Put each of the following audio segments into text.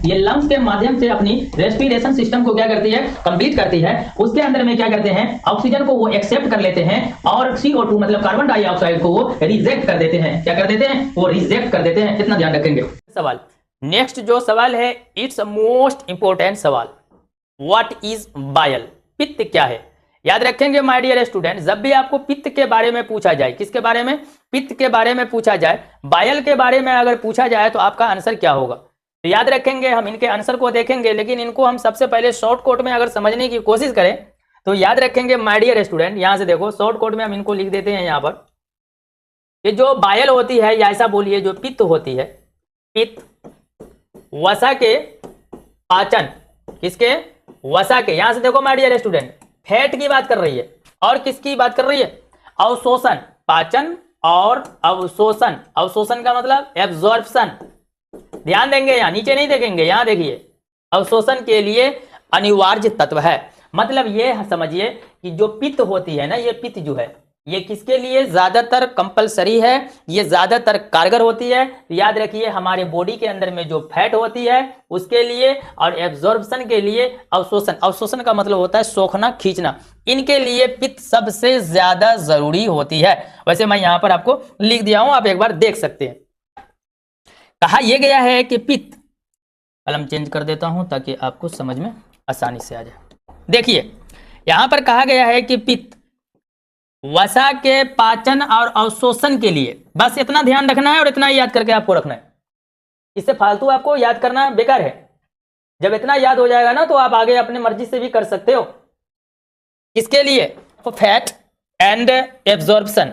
ये लंग्स के माध्यम से अपनी रेस्पिरेशन सिस्टम को क्या करती है, कंप्लीट करती है। उसके अंदर में क्या करते हैं, ऑक्सीजन को वो एक्सेप्ट कर लेते हैं और CO2 मतलब कार्बन डाइऑक्साइड को वो रिजेक्ट कर देते हैं। क्या कर देते हैं, वो रिजेक्ट कर देते हैं। इतना ध्यान रखेंगे। सवाल नेक्स्ट जो सवाल है, इट्स मोस्ट इंपोर्टेंट सवाल, व्हाट इज बायल, पित्त क्या है। याद रखेंगे माय डियर स्टूडेंट, जब भी आपको पित्त के बारे में पूछा जाए, किसके बारे में, पित्त के बारे में पूछा जाए, बायल के बारे में अगर पूछा जाए तो आपका आंसर क्या होगा। तो याद रखेंगे, हम इनके आंसर को देखेंगे, लेकिन इनको हम सबसे पहले शॉर्टकट में अगर समझने की कोशिश करें तो याद रखेंगे माय डियर स्टूडेंट, यहां से देखो शॉर्टकट में हम इनको लिख देते हैं। यहां पर ये जो बायल होती है, या ऐसा बोलिए जो पित्त होती है, पित्त वसा के पाचन, किसके, वसा के। यहां से देखो माय डियर स्टूडेंट, फैट की बात कर रही है और किसकी बात कर रही है, अवशोषण, पाचन और अवशोषण। अवशोषण का मतलब एब्जॉर्प्शन। ध्यान देंगे, यहां नीचे नहीं देखेंगे, यहां देखिए, अवशोषण के लिए अनिवार्य तत्व है। मतलब ये समझिए कि जो पित्त होती है ना, ये पित्त जो है ये किसके लिए ज्यादातर कंपलसरी है, ये ज्यादातर कारगर होती है। याद रखिए, हमारे बॉडी के अंदर में जो फैट होती है उसके लिए, और एब्जॉर्प्शन के लिए अवशोषण, अवशोषण का मतलब होता है सोखना, खींचना, इनके लिए पित्त सबसे ज्यादा जरूरी होती है। वैसे मैं यहां पर आपको लिख दिया हूं, आप एक बार देख सकते हैं। कहा यह गया है कि पित्त, कलम चेंज कर देता हूं ताकि आपको समझ में आसानी से आ जाए। देखिए यहां पर कहा गया है कि पित्त वसा के पाचन और अवशोषण के लिए, बस इतना ध्यान रखना है और इतना याद करके आपको रखना है। इससे फालतू आपको याद करना बेकार है। जब इतना याद हो जाएगा ना तो आप आगे अपनी मर्जी से भी कर सकते हो। इसके लिए फैट एंड एब्जॉर्प्शन,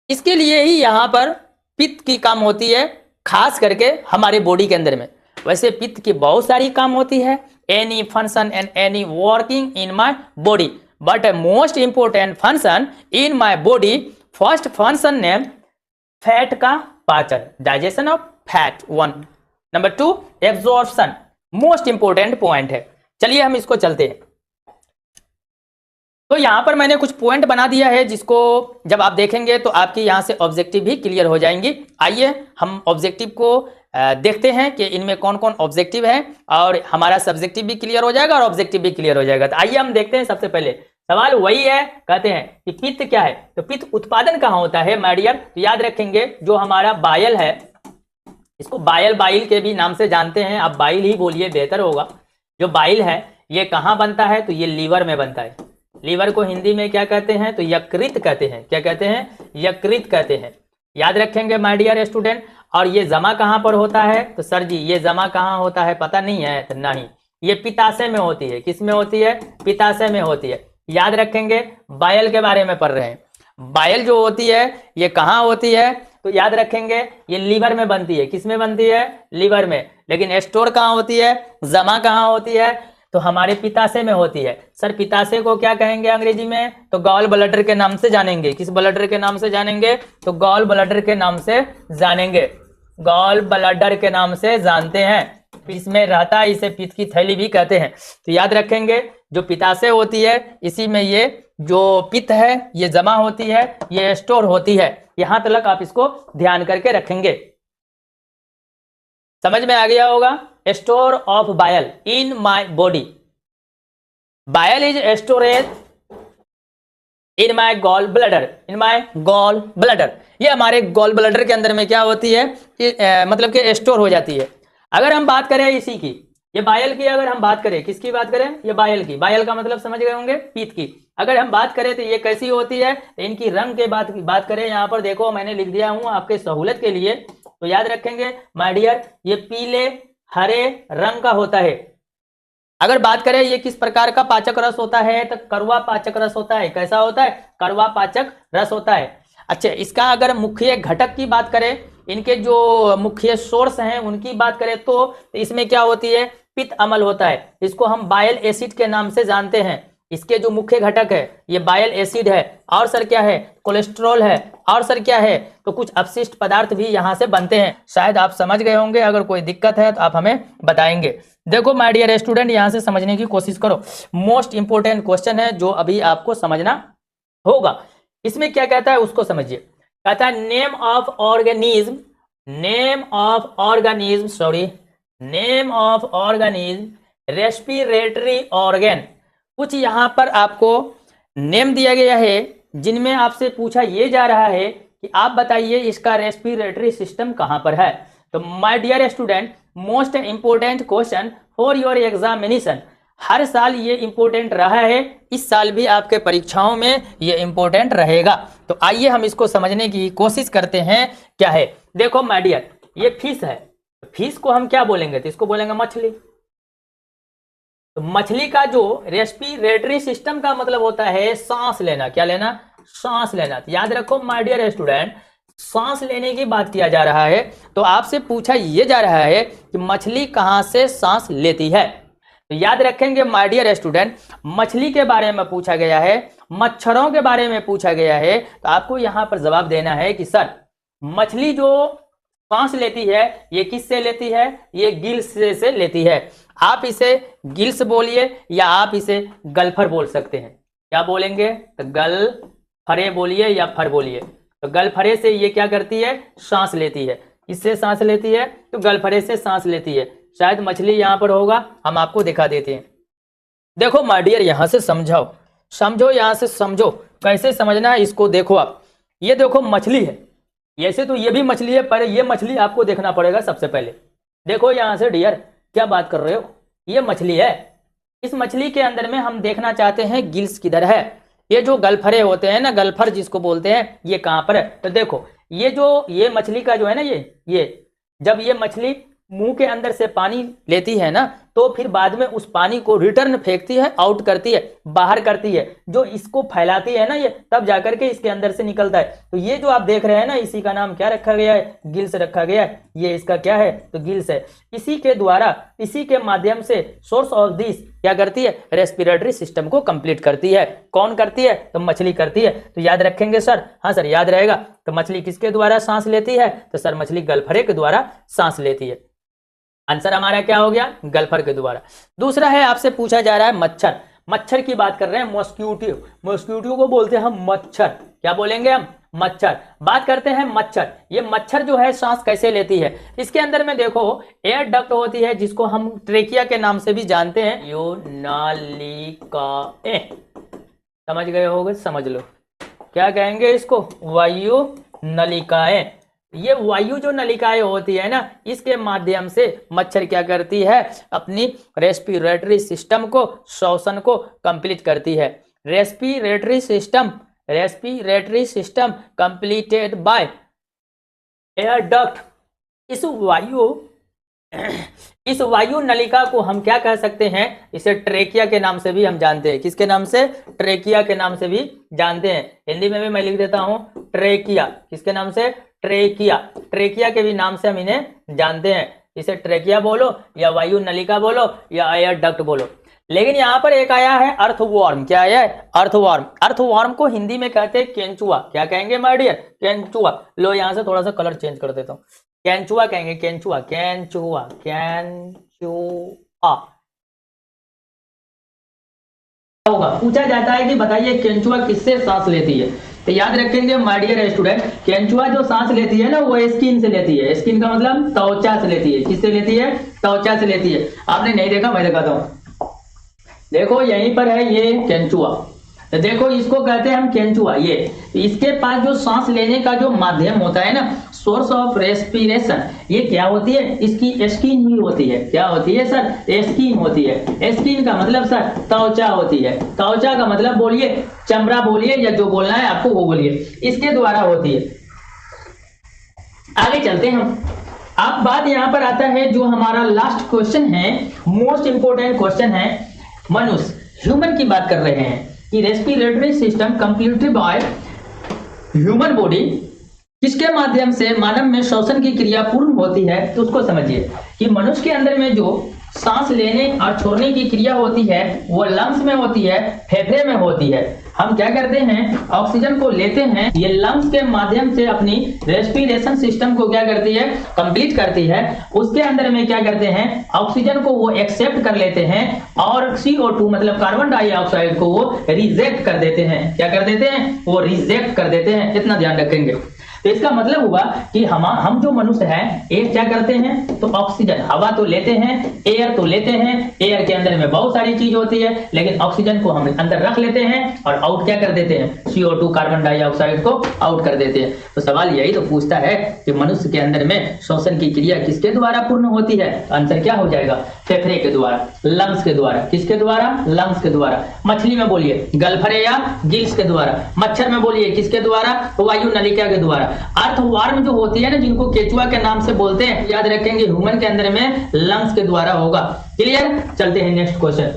इसके लिए ही यहां पर पित्त की काम होती है, खास करके हमारे बॉडी के अंदर में। वैसे पित्त की बहुत सारी काम होती है, any function and any working in my body, but a most important function in my body, first function name fat का पाचन, digestion of fat, 1, number 2 absorption, most important point है। चलिए हम इसको चलते हैं। तो यहां पर मैंने कुछ पॉइंट बना दिया है, जिसको जब आप देखेंगे तो आपकी यहां से ऑब्जेक्टिव भी क्लियर हो जाएंगी। आइए हम ऑब्जेक्टिव को देखते हैं कि इनमें कौन कौन ऑब्जेक्टिव है, और हमारा सब्जेक्टिव भी क्लियर हो जाएगा और ऑब्जेक्टिव भी क्लियर हो जाएगा। तो आइए हम देखते हैं। सबसे पहले सवाल वही है, कहते हैं कि पित्त क्या है, तो पित्त उत्पादन कहां होता है माय डियर। तो याद रखेंगे जो हमारा बायल है, इसको बायल, बाइल के भी नाम से जानते हैं, आप बाइल ही बोलिए बेहतर होगा। जो बाइल है ये कहां बनता है, तो ये लीवर में बनता है। लीवर को हिंदी में क्या कहते हैं, तो यकृत कहते हैं। क्या कहते हैं, यकृत कहते हैं। याद रखेंगे माय डियर स्टूडेंट। और ये जमा कहां पर होता है, तो सर जी ये जमा कहां होता है पता नहीं है, तो नहीं, ये पित्ताशय में होती है। किस में होती है, पित्ताशय में होती है। याद रखेंगे, बायल के बारे में पढ़ रहे हैं। बायल जो होती है ये कहां होती है, तो याद रखेंगे ये लीवर में बनती है। किस में बनती है, लीवर में। लेकिन स्टोर कहां होती है, जमा कहां होती है, तो हमारे पित्ताशय में होती है। सर पित्ताशय को क्या कहेंगे अंग्रेजी में, तो गॉल ब्लैडर के नाम से जानेंगे। किस ब्लैडर के नाम से जानेंगे, तो गॉल ब्लैडर के नाम से जानेंगे। गॉल ब्लैडर के नाम से जानते हैं। इसमें रहता है, इसे पित्त की थैली भी कहते हैं। तो याद रखेंगे जो पित्ताशय होती है इसी में ये जो पित्त है ये जमा होती है, ये स्टोर होती है। यहां तक आप इसको ध्यान करके रखेंगे। समझ में आ गया होगा। Store of bile in my body, bile is storage in my gall bladder, in my gall bladder. ये हमारे गॉल ब्लैडर के अंदर में क्या होती है, मतलब कि स्टोर हो जाती है। अगर हम बात करें इसी की, ये बायल की अगर हम बात करें, किसकी बात करें, ये बायल की। बायल का मतलब समझ गए होंगे, पित्त की। अगर हम बात करें तो ये कैसी होती है, तो इनकी रंग के बात करें, यहाँ पर देखो मैंने लिख दिया हूं आपके सहूलत के लिए। तो याद रखेंगे माय डियर, ये पीले हरे रंग का होता है। अगर बात करें ये किस प्रकार का पाचक रस होता है, तो कड़वा पाचक रस होता है। कैसा होता है, कड़वा पाचक रस होता है। अच्छा, इसका अगर मुख्य घटक की बात करें, इनके जो मुख्य सोर्स हैं उनकी बात करें, तो इसमें क्या होती है, पित्त अम्ल होता है। इसको हम बायल एसिड के नाम से जानते हैं। इसके जो मुख्य घटक है ये बायल एसिड है, और सर क्या है, कोलेस्ट्रॉल है, और सर क्या है, तो कुछ अपशिष्ट पदार्थ भी यहां से बनते हैं। शायद आप समझ गए होंगे, अगर कोई दिक्कत है तो आप हमें बताएंगे। देखो माय डियर स्टूडेंट, यहां से समझने की कोशिश करो। मोस्ट इंपोर्टेंट क्वेश्चन है जो अभी आपको समझना होगा। इसमें क्या कहता है उसको समझिए। कहता है name of organism, name of organism, sorry name of organism respiratory organ. कुछ यहां पर आपको नेम दिया गया है जिनमें आपसे पूछा ये जा रहा है कि आप बताइए इसका रेस्पिरेटरी सिस्टम कहां पर है। तो my dear student, most important question for your examination. हर साल ये इंपॉर्टेंट रहा है, इस साल भी आपके परीक्षाओं में ये इंपॉर्टेंट रहेगा। तो आइए हम इसको समझने की कोशिश करते हैं क्या है। देखो माय डियर, ये फिश है, फिश को हम क्या बोलेंगे, तो इसको बोलेंगे मछली। तो मछली का जो रेस्पिरेटरी सिस्टम का मतलब होता है सांस लेना। क्या लेना? सांस लेना। तो याद रखो माय डियर स्टूडेंट, सांस लेने की बात किया जा रहा है। तो आपसे पूछा यह जा रहा है कि मछली कहां से सांस लेती है। तो याद रखेंगे माय डियर स्टूडेंट, मछली के बारे में पूछा गया है, मच्छरों के बारे में पूछा गया है। तो आपको यहां पर जवाब देना है कि सर मछली जो सांस लेती है ये किससे लेती है? ये गिल्स से लेती है। आप इसे गिल्स बोलिए या आप इसे गल्फर बोल सकते हैं। क्या बोलेंगे? तो गलफरे बोलिए या फर बोलिए। तो गलफरे से ये क्या करती है? सांस लेती है। किससे सांस लेती है? तो गलफरे से सांस लेती है। शायद मछली यहां पर होगा, हम आपको दिखा देते हैं। देखो माय डियर, यहां से समझाओ, समझो, यहां से समझो कैसे समझना है इसको। देखो आप, ये देखो मछली है, ऐसे तो ये भी मछली है, पर ये मछली आपको देखना पड़ेगा सबसे पहले। देखो यहां से डियर, क्या बात कर रहे हो, ये मछली है। इस मछली के अंदर में हम देखना चाहते हैं गिल्स किधर है। ये जो गलफरे होते हैं ना, गलफर जिसको बोलते हैं, ये कहां पर है? तो देखो ये मछली का जो है ना, ये जब ये मछली मुंह के अंदर से पानी लेती है ना, तो फिर बाद में उस पानी को रिटर्न फेंकती है, आउट करती है, बाहर करती है। जो इसको फैलाती है ना ये, तब जाकर के इसके अंदर से निकलता है। तो ये जो आप देख रहे हैं ना, इसी का नाम क्या रखा गया है? गिल्स रखा गया है। ये इसका क्या है? तो गिल्स है। इसी के द्वारा, इसी के माध्यम से सोर्स ऑफ दिस क्या करती है? रेस्पिरेटरी सिस्टम को कंप्लीट करती है। कौन करती है? तो मछली करती है। तो याद रखेंगे सर। हाँ सर, याद रहेगा। तो मछली किसके द्वारा सांस लेती है? तो सर मछली गलफरे के द्वारा सांस लेती है। आंसर हमारा क्या हो गया? गलफर के द्वारा। दूसरा है, आपसे पूछा जा रहा है मच्छर। मच्छर की बात कर रहे हैं, मॉस्क्यूटो। मॉस्क्यूटो को बोलते हैं हम मच्छर। क्या बोलेंगे हम? मच्छर। बात करते हैं मच्छर। ये मच्छर जो है सांस कैसे लेती है? इसके अंदर में देखो एयर डक्ट होती है, जिसको हम ट्रेकिया के नाम से भी जानते हैं। यो नलिकाएं, समझ गए होगे? समझ लो, क्या कहेंगे इसको? वायु नलिकाएं। ये वायु जो नलिकाएं होती है ना, इसके माध्यम से मच्छर क्या करती है? अपनी रेस्पिरेटरी सिस्टम को, श्वसन को कंप्लीट करती है। Respiratory system completed by air duct. इस वायु नलिका को हम क्या कह सकते हैं? इसे ट्रेकिया के नाम से भी हम जानते हैं। किसके नाम से? ट्रेकिया के नाम से भी जानते हैं। हिंदी में भी मैं लिख देता हूं ट्रेकिया। किसके नाम से? ट्रेकिया। ट्रेकिया के भी नाम से हम इन्हें जानते हैं। इसे ट्रेकिया बोलो या वायु नलिका बोलो या एयर डक्ट बोलो। लेकिन यहां पर एक आया है अर्थवॉर्म। क्या आया है? अर्थवॉर्म। अर्थवॉर्म को हिंदी में कहते हैं केंचुआ। क्या कहेंगे माय डियर? केंचुआ। लो यहां से थोड़ा सा कलर चेंज कर देता हूं, केंचुआ कहेंगे। केंचुआ, केंचुआ, केंचुआ। होगा, पूछा जाता है कि बताइए केंचुआ किससे सांस लेती है। तो याद रखेंगे माय डियर स्टूडेंट, केंचुआ जो सांस लेती है ना, वो स्किन से लेती है। स्किन का मतलब त्वचा से लेती है। किससे लेती है? त्वचा से लेती है। आपने नहीं देखा, मैं दिखाता हूं। देखो यहीं पर है ये केंचुआ। तो देखो इसको कहते हैं हम केंचुआ। ये इसके पास जो सांस लेने का जो माध्यम होता है ना, सोर्स ऑफ रेस्पिरेशन, ये क्या होती है? इसकी स्किन ही होती है। क्या होती है सर? स्किन होती है। स्किन का मतलब सर त्वचा होती है। त्वचा का मतलब बोलिए, चमड़ा बोलिए या जो बोलना है आपको वो बोलिए, इसके द्वारा होती है। आगे चलते हैं हम। अब बात यहां पर आता है जो हमारा लास्ट क्वेश्चन है, मोस्ट इंपोर्टेंट क्वेश्चन है। मनुष्य, ह्यूमन की बात कर रहे हैं कि respiratory system completed by human body, किसके माध्यम से मानव में श्वसन की क्रिया पूर्ण होती है। तो उसको समझिए कि मनुष्य के अंदर में जो सांस लेने और छोड़ने की क्रिया होती है वो लंग्स में होती है, फेफड़े में होती है। हम क्या करते हैं? ऑक्सीजन को लेते हैं, ये लंग्स के माध्यम से अपनी रेस्पिरेशन सिस्टम को क्या करती है? कंप्लीट करती है। उसके अंदर में क्या करते हैं? ऑक्सीजन को वो एक्सेप्ट कर लेते हैं और CO2 मतलब कार्बन डाइऑक्साइड को वो रिजेक्ट कर देते हैं। क्या कर देते हैं? वो रिजेक्ट कर देते हैं। इतना ध्यान रखेंगे। तो इसका मतलब हुआ कि हम जो मनुष्य हैं ये क्या करते हैं, तो ऑक्सीजन, हवा तो लेते हैं, एयर तो लेते हैं, एयर के अंदर में बहुत सारी चीज होती है, लेकिन ऑक्सीजन को हम अंदर रख लेते हैं और आउट क्या कर देते हैं, CO2 कार्बन डाइऑक्साइड को आउट कर देते हैं। तो सवाल यही तो पूछता है कि मनुष्य के अंदर में श्वसन की क्रिया किसके द्वारा पूर्ण होती है? आंसर क्या हो जाएगा, फेफड़े के द्वारा, लंग्स के द्वारा। किसके द्वारा? लंग्स के द्वारा। मछली में बोलिए गलफरे या गिल्स के द्वारा। मच्छर में बोलिए किसके द्वारा? वायु नलिका के द्वारा। अर्थवर्म जो होती है ना, जिनको केचुआ के नाम से बोलते हैं, याद रखेंगे ह्यूमन के अंदर में लंग्स के द्वारा होगा। क्लियर? चलते हैं नेक्स्ट क्वेश्चन।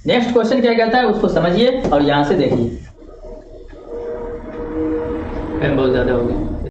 नेक्स्ट क्वेश्चन क्या कहता है उसको समझिए और यहां से देखिए। बहुत ज्यादा हो गया।